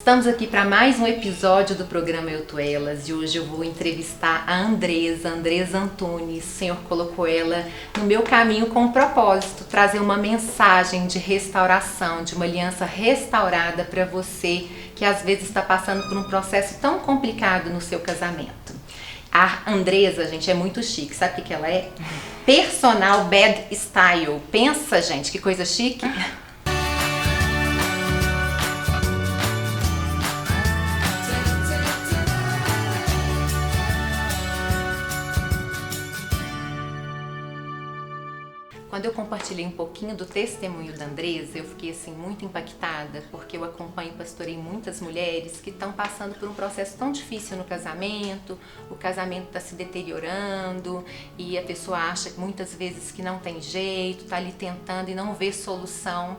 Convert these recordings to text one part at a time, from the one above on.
Estamos aqui para mais um episódio do programa Eu Tô Elas e hoje eu vou entrevistar a Andresa Antunes. O Senhor colocou ela no meu caminho com um propósito, trazer uma mensagem de restauração, de uma aliança restaurada para você que às vezes está passando por um processo tão complicado no seu casamento. A Andresa, gente, é muito chique. Sabe o que ela é? Personal Bad Style. Pensa, gente, que coisa chique. Quando eu compartilhei um pouquinho do testemunho da Andresa, eu fiquei assim muito impactada, porque eu acompanho e pastorei muitas mulheres que estão passando por um processo tão difícil no casamento, o casamento está se deteriorando e a pessoa acha muitas vezes que não tem jeito, está ali tentando e não vê solução.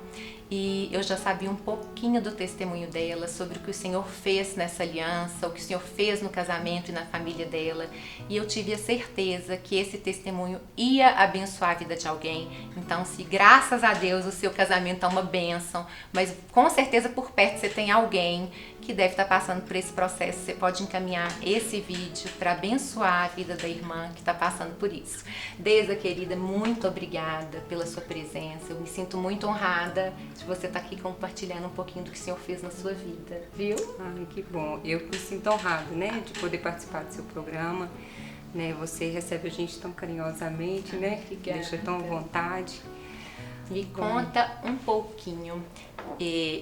E eu já sabia um pouquinho do testemunho dela, sobre o que o Senhor fez nessa aliança, o que o Senhor fez no casamento e na família dela. E eu tive a certeza que esse testemunho ia abençoar a vida de alguém. Então, se graças a Deus o seu casamento é uma bênção, mas com certeza por perto você tem alguém que deve estar passando por esse processo, você pode encaminhar esse vídeo para abençoar a vida da irmã que está passando por isso. Deza, querida, muito obrigada pela sua presença. Eu me sinto muito honrada de você estar aqui compartilhando um pouquinho do que o Senhor fez na sua vida, viu? Ai, que bom. Eu me sinto honrada, né, de poder participar do seu programa. Né, você recebe a gente tão carinhosamente, né? Obrigada. Deixa tão à vontade. Me conta um pouquinho.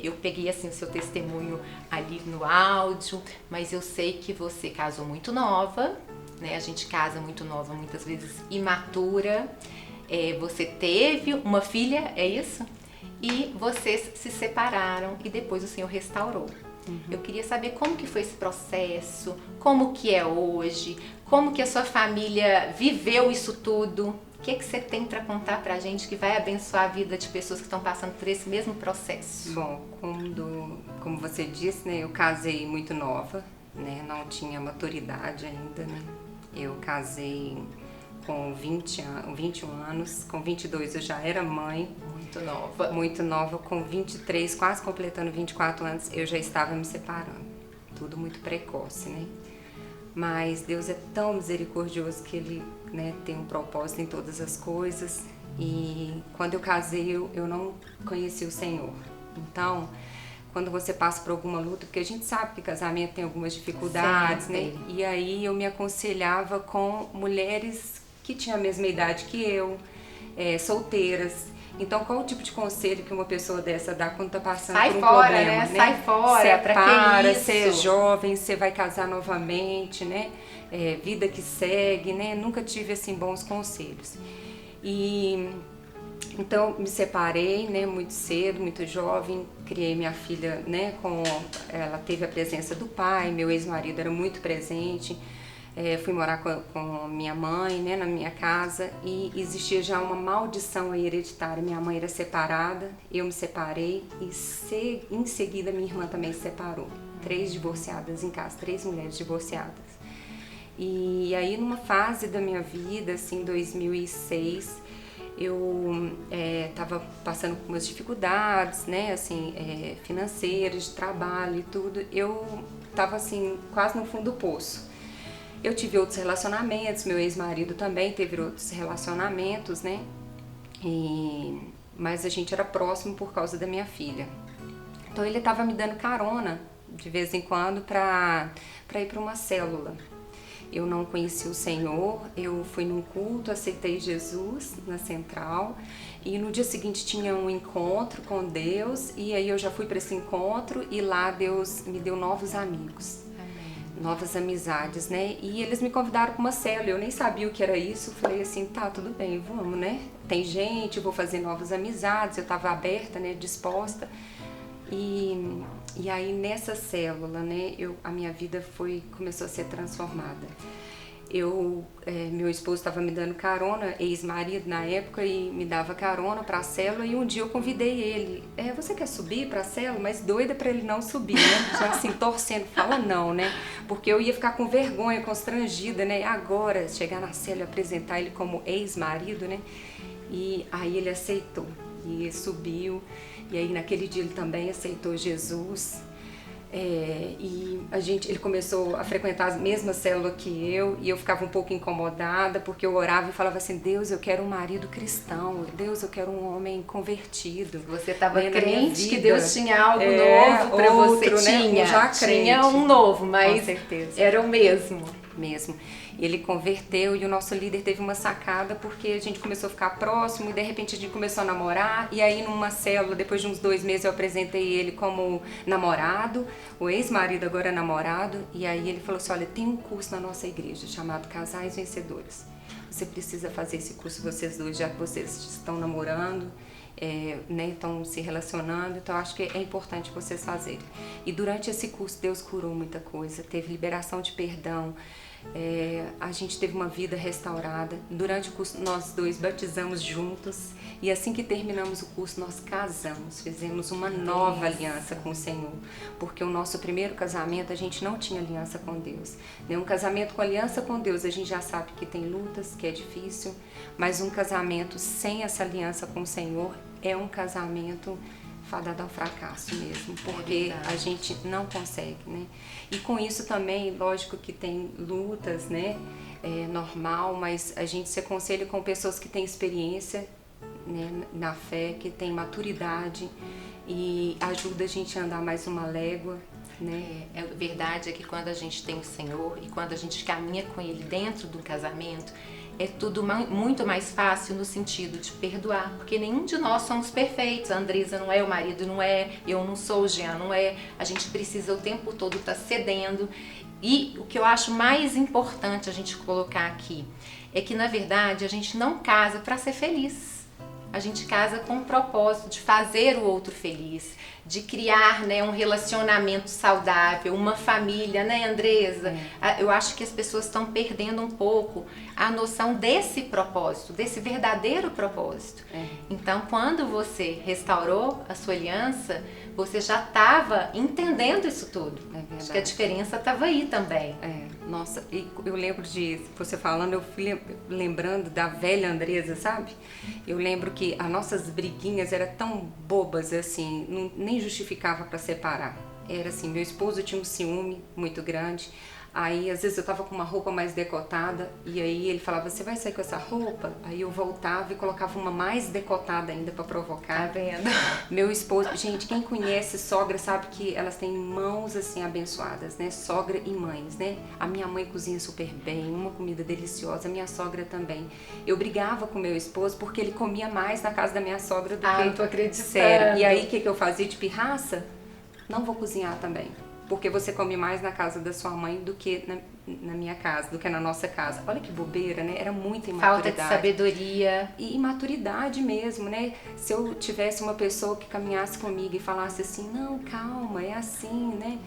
Eu peguei assim o seu testemunho ali no áudio, mas eu sei que você casou muito nova, né? A gente casa muito nova, muitas vezes imatura. Você teve uma filha, é isso? E vocês se separaram e depois o Senhor restaurou. Eu queria saber como que foi esse processo, como que é hoje, como que a sua família viveu isso tudo. O que você tem para contar pra gente que vai abençoar a vida de pessoas que estão passando por esse mesmo processo? Bom, como você disse, né, eu casei muito nova, né, não tinha maturidade ainda, né. Eu casei com 21 anos, com 22 eu já era mãe. Muito nova. Muito nova, com 23, quase completando 24 anos, eu já estava me separando. Tudo muito precoce, né? Mas Deus é tão misericordioso que Ele, né, tem um propósito em todas as coisas. E quando eu casei, eu não conheci o Senhor. Então, quando você passa por alguma luta, porque a gente sabe que casamento tem algumas dificuldades, né? E aí eu me aconselhava com mulheres que tinham a mesma idade que eu, solteiras. Então, qual o tipo de conselho que uma pessoa dessa dá quando tá passando por um problema, né? Sai fora, separa, pra que isso? você é jovem, você vai casar novamente, né? Vida que segue, né? Nunca tive, assim, bons conselhos. E então, me separei, né? Muito cedo, muito jovem, criei minha filha, né? Ela teve a presença do pai, meu ex-marido era muito presente. Fui morar com minha mãe, né, na minha casa, e existia já uma maldição aí hereditária. Minha mãe era separada, eu me separei e em seguida minha irmã também se separou. 3 divorciadas em casa, 3 mulheres divorciadas. E aí numa fase da minha vida, assim, 2006, eu estava passando por umas dificuldades, né, assim, financeiras, de trabalho e tudo. Eu estava assim, quase no fundo do poço. Eu tive outros relacionamentos, meu ex-marido também teve outros relacionamentos, né? Mas a gente era próximo por causa da minha filha. Então ele estava me dando carona de vez em quando para ir para uma célula. Eu não conheci o Senhor, eu fui num culto, aceitei Jesus na central e no dia seguinte tinha um encontro com Deus e aí eu já fui para esse encontro e lá Deus me deu novos amigos. Novas amizades, né? E eles me convidaram para uma célula, eu nem sabia o que era isso, falei assim, tá, tudo bem, vamos, né? Tem gente, vou fazer novas amizades, eu estava aberta, né, disposta. E aí nessa célula, né, a minha vida começou a ser transformada. Meu esposo estava me dando carona, ex-marido na época, e me dava carona para a célula, e um dia eu convidei ele, você quer subir para a célula? Mas doida para ele não subir, né? Já assim, torcendo, fala não, né? Porque eu ia ficar com vergonha, constrangida, né? Agora, chegar na célula e apresentar ele como ex-marido, né? E aí ele aceitou, e subiu, e aí naquele dia ele também aceitou Jesus. E ele começou a frequentar a mesma célula que eu, e eu ficava um pouco incomodada, porque eu orava e falava assim: Deus, eu quero um marido cristão, Deus, eu quero um homem convertido. Você estava né, crente que Deus tinha algo novo para você, né? Já tinha um novo, mas com certeza. era o mesmo. Ele converteu e o nosso líder teve uma sacada, porque a gente começou a ficar próximo e de repente a gente começou a namorar, e aí numa célula, depois de uns 2 meses, eu apresentei ele como namorado, o ex-marido agora é namorado, e aí ele falou assim: olha, tem um curso na nossa igreja chamado Casais Vencedores, você precisa fazer esse curso vocês dois, já que vocês estão namorando, né, estão se relacionando, então acho que é importante vocês fazerem. E durante esse curso Deus curou muita coisa, teve liberação de perdão, a gente teve uma vida restaurada. Durante o curso nós dois batizamos juntos, e assim que terminamos o curso nós casamos, fizemos uma nova aliança com o Senhor, porque o nosso primeiro casamento a gente não tinha aliança com Deus, né? Um casamento com aliança com Deus a gente já sabe que tem lutas, que é difícil, mas um casamento sem essa aliança com o Senhor é um casamento fadado ao fracasso mesmo, porque a gente não consegue, né? E com isso também, lógico que tem lutas, né? É normal, mas a gente se aconselha com pessoas que têm experiência, né, na fé, que têm maturidade, e ajuda a gente a andar mais uma légua, né? A verdade é que quando a gente tem o Senhor e quando a gente caminha com Ele dentro do casamento, é tudo muito mais fácil no sentido de perdoar, porque nenhum de nós somos perfeitos. A Andresa não é, o marido não é, eu não sou, o Jean não é. A gente precisa o tempo todo estar cedendo. E o que eu acho mais importante a gente colocar aqui é que, na verdade, a gente não casa para ser feliz. A gente casa com o propósito de fazer o outro feliz, de criar, né, um relacionamento saudável, uma família, né, Andresa? Eu acho que as pessoas estão perdendo um pouco a noção desse propósito, desse verdadeiro propósito. Então, quando você restaurou a sua aliança, você já estava entendendo isso tudo. Acho que a diferença estava aí também. Nossa, e eu lembro de você falando, eu fui lembrando da velha Andresa, sabe? Eu lembro que as nossas briguinhas eram tão bobas assim, nem justificava para separar. Era assim, meu esposo tinha um ciúme muito grande. Aí, às vezes eu tava com uma roupa mais decotada, e aí ele falava: você vai sair com essa roupa? Aí eu voltava e colocava uma mais decotada ainda pra provocar. Tá vendo? Meu esposo, gente, quem conhece sogra sabe que elas têm mãos assim abençoadas, né? Sogra e mães, né? A minha mãe cozinha super bem, uma comida deliciosa, a minha sogra também. Eu brigava com meu esposo porque ele comia mais na casa da minha sogra do que... não tô acreditando. Sério. E aí o que eu fazia de pirraça? Não vou cozinhar também, porque você come mais na casa da sua mãe do que na minha casa, do que na nossa casa. Olha que bobeira, né? Era muita imaturidade. Falta de sabedoria. E imaturidade mesmo, né? Se eu tivesse uma pessoa que caminhasse comigo e falasse assim: não, calma, é assim, né?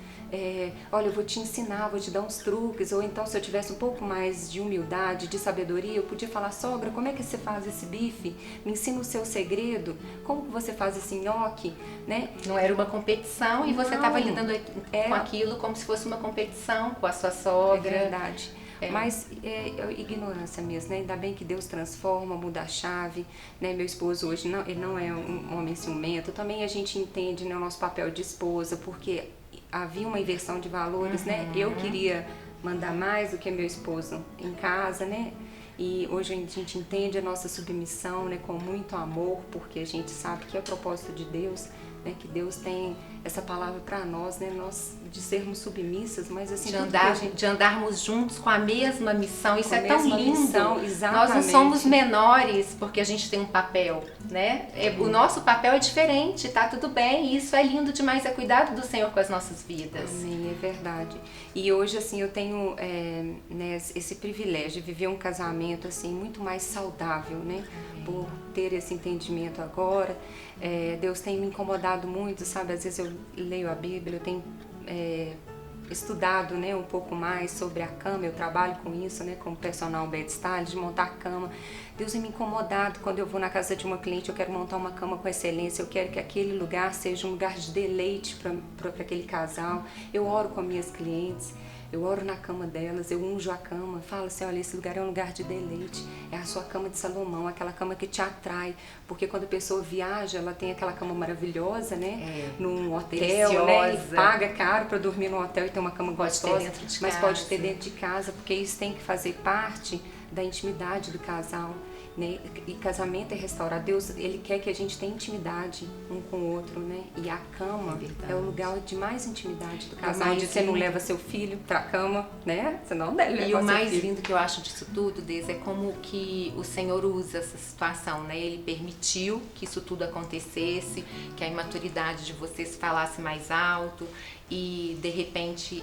Olha, eu vou te ensinar, vou te dar uns truques. Ou então, se eu tivesse um pouco mais de humildade, de sabedoria, eu podia falar: sogra, como é que você faz esse bife? Me ensina o seu segredo. Como que você faz esse nhoque, né? Não era uma competição e você estava lidando com aquilo como se fosse uma competição com a sua sogra. É verdade. Mas é ignorância mesmo, né? Ainda bem que Deus transforma, muda a chave, né? Meu esposo hoje, ele não é um homem ciumento. Também a gente entende, né, o nosso papel de esposa, porque havia uma inversão de valores, né? Eu queria mandar mais do que meu esposo em casa, né? E hoje a gente entende a nossa submissão, né, com muito amor, porque a gente sabe que é propósito de Deus, né, que Deus tem essa palavra para nós, né, nós de sermos submissas, mas assim, de andarmos juntos com a mesma missão. Isso é tão lindo. Missão, exatamente. Nós não somos menores porque a gente tem um papel, né? O nosso papel é diferente, tá tudo bem. E isso é lindo demais, é cuidado do Senhor com as nossas vidas. Amém, é verdade. E hoje assim eu tenho né, esse privilégio de viver um casamento assim muito mais saudável, né? Por ter esse entendimento agora. Deus tem me incomodado muito, sabe? Às vezes eu leio a Bíblia, eu tenho estudado, né, um pouco mais sobre a cama. Eu trabalho com isso, né, como personal bed style, de montar cama. Deus tem me incomodado quando eu vou na casa de uma cliente, eu quero montar uma cama com excelência, eu quero que aquele lugar seja um lugar de deleite para aquele casal. Eu oro com minhas clientes, eu oro na cama delas, eu unjo a cama, falo assim, olha, esse lugar é um lugar de deleite, é a sua cama de Salomão, aquela cama que te atrai, porque quando a pessoa viaja, ela tem aquela cama maravilhosa, né, num hotel, né, e paga caro para dormir no hotel e ter uma cama gostosa, mas pode ter dentro de casa, porque isso tem que fazer parte da intimidade do casal. Né? E casamento é restaurar. Deus, Ele quer que a gente tenha intimidade um com o outro, né? E a cama é o lugar de mais intimidade do casal, onde você não leva seu filho pra cama, né? Você não deve levar E o mais filho. lindo que eu acho disso tudo, Deise, é como que o Senhor usa essa situação, né? Ele permitiu que isso tudo acontecesse, que a imaturidade de vocês falasse mais alto e de repente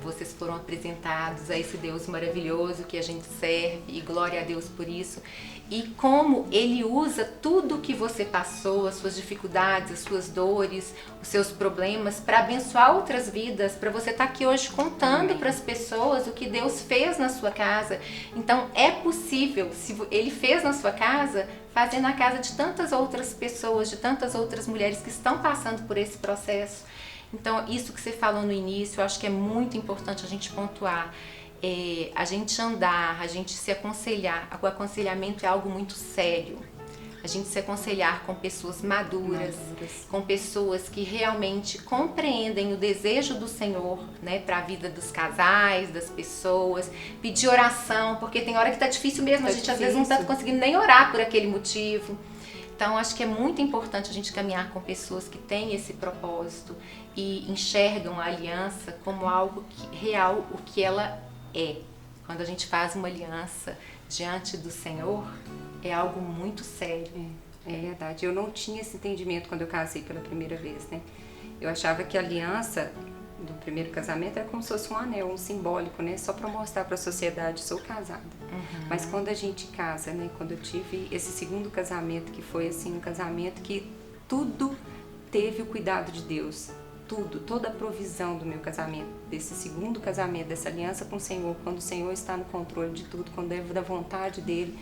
vocês foram apresentados a esse Deus maravilhoso que a gente serve, e glória a Deus por isso. E como Ele usa tudo que você passou, as suas dificuldades, as suas dores, os seus problemas, para abençoar outras vidas, para você estar aqui hoje contando para as pessoas o que Deus fez na sua casa. Então é possível, se Ele fez na sua casa, fazer na casa de tantas outras pessoas, de tantas outras mulheres que estão passando por esse processo. Então isso que você falou no início, eu acho que é muito importante a gente pontuar. A gente andar, a gente se aconselhar. O aconselhamento é algo muito sério. A gente se aconselhar com pessoas maduras, com pessoas que realmente compreendem o desejo do Senhor, né, para a vida dos casais, das pessoas. Pedir oração, porque tem hora que tá difícil mesmo, a gente às vezes não tá conseguindo nem orar por aquele motivo. Então, acho que é muito importante a gente caminhar com pessoas que têm esse propósito e enxergam a aliança como algo real, o que ela é. Quando a gente faz uma aliança diante do Senhor, é algo muito sério. É verdade. Eu não tinha esse entendimento quando eu casei pela primeira vez, né? Eu achava que a aliança do primeiro casamento era como se fosse um anel, um simbólico, né? Só para mostrar para a sociedade, sou casada. Mas quando a gente casa, né? Quando eu tive esse segundo casamento, que foi assim um casamento que tudo teve o cuidado de Deus. Tudo, toda a provisão do meu casamento, desse segundo casamento, dessa aliança com o Senhor, quando o Senhor está no controle de tudo, quando é da vontade dele,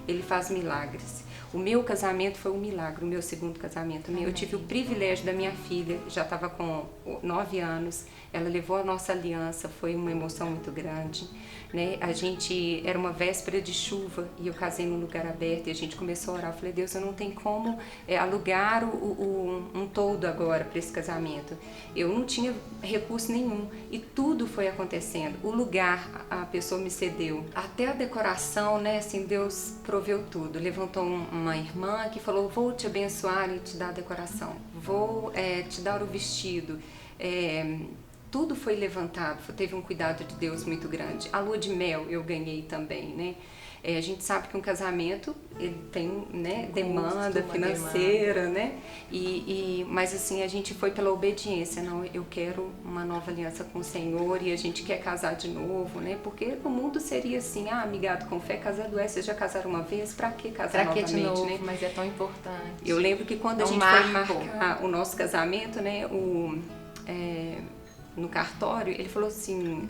Ele faz milagres. O meu casamento foi um milagre, o meu segundo casamento. Eu tive o privilégio da minha filha, já estava com 9 anos, ela levou a nossa aliança, foi uma emoção muito grande, né? A gente, era uma véspera de chuva e eu casei num lugar aberto e a gente começou a orar. Eu falei, Deus, eu não tenho como alugar um toldo agora para esse casamento. Eu não tinha recurso nenhum e tudo foi acontecendo. O lugar, a pessoa me cedeu. Até a decoração, né? Assim, Deus proveu tudo. Levantou uma irmã que falou, vou te abençoar e te dar a decoração. Vou te dar o vestido. Tudo foi levantado, teve um cuidado de Deus muito grande. A lua de mel eu ganhei também, né? A gente sabe que um casamento ele tem, né, demanda financeira, né? Mas assim, a gente foi pela obediência. Não, eu quero uma nova aliança com o Senhor e a gente quer casar de novo, né? Porque o mundo seria assim, amigado com fé, casado é, vocês já casaram uma vez, pra que casar novamente, de novo, né? Mas é tão importante. Eu lembro que quando a gente foi marcar o nosso casamento, né, no cartório, ele falou assim,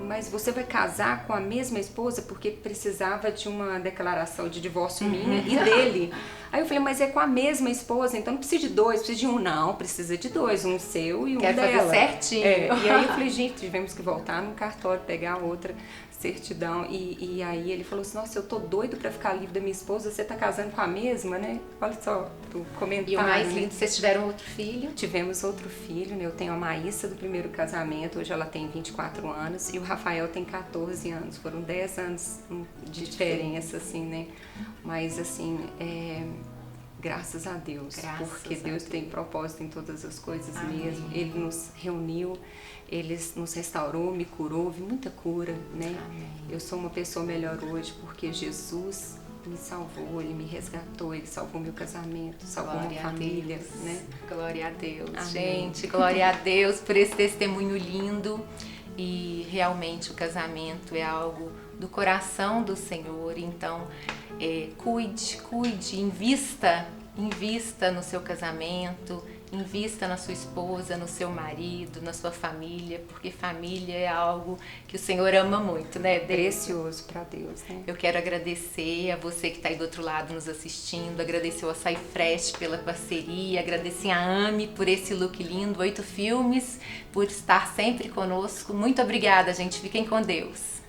mas você vai casar com a mesma esposa? Porque precisava de uma declaração de divórcio minha e dele. Aí eu falei, mas é com a mesma esposa, então não precisa de dois, precisa de um. Não, precisa de dois, um seu e um dela. Quer fazer certinho. E aí eu falei, gente, tivemos que voltar no cartório, pegar outra certidão. E aí ele falou assim, nossa, eu tô doido pra ficar livre da minha esposa, você tá casando com a mesma, né? Olha só o comentário. E o mais lindo, vocês tiveram outro filho? Tivemos outro filho, né? Eu tenho a Maísa do primeiro casamento, hoje ela tem 24 anos, e o Rafael tem 14 anos. Foram 10 anos de diferença, assim, né? Mas, assim, graças a Deus, porque Deus tem propósito em todas as coisas mesmo. Ele nos reuniu, Ele nos restaurou, me curou, houve muita cura, né? Amém. Eu sou uma pessoa melhor hoje porque Jesus me salvou, Ele me resgatou, Ele salvou meu casamento, salvou minha família, né? Glória a Deus, amém. Gente, glória a Deus por esse testemunho lindo. E realmente o casamento é algo do coração do Senhor, então cuide, invista no seu casamento, Invista na sua esposa, no seu marido, na sua família, porque família é algo que o Senhor ama muito, né, Deise? Precioso para Deus, né? Eu quero agradecer a você que está aí do outro lado nos assistindo, agradecer ao Açaí Fresh pela parceria, agradecer a Ami por esse look lindo, 8 filmes, por estar sempre conosco. Muito obrigada, gente. Fiquem com Deus.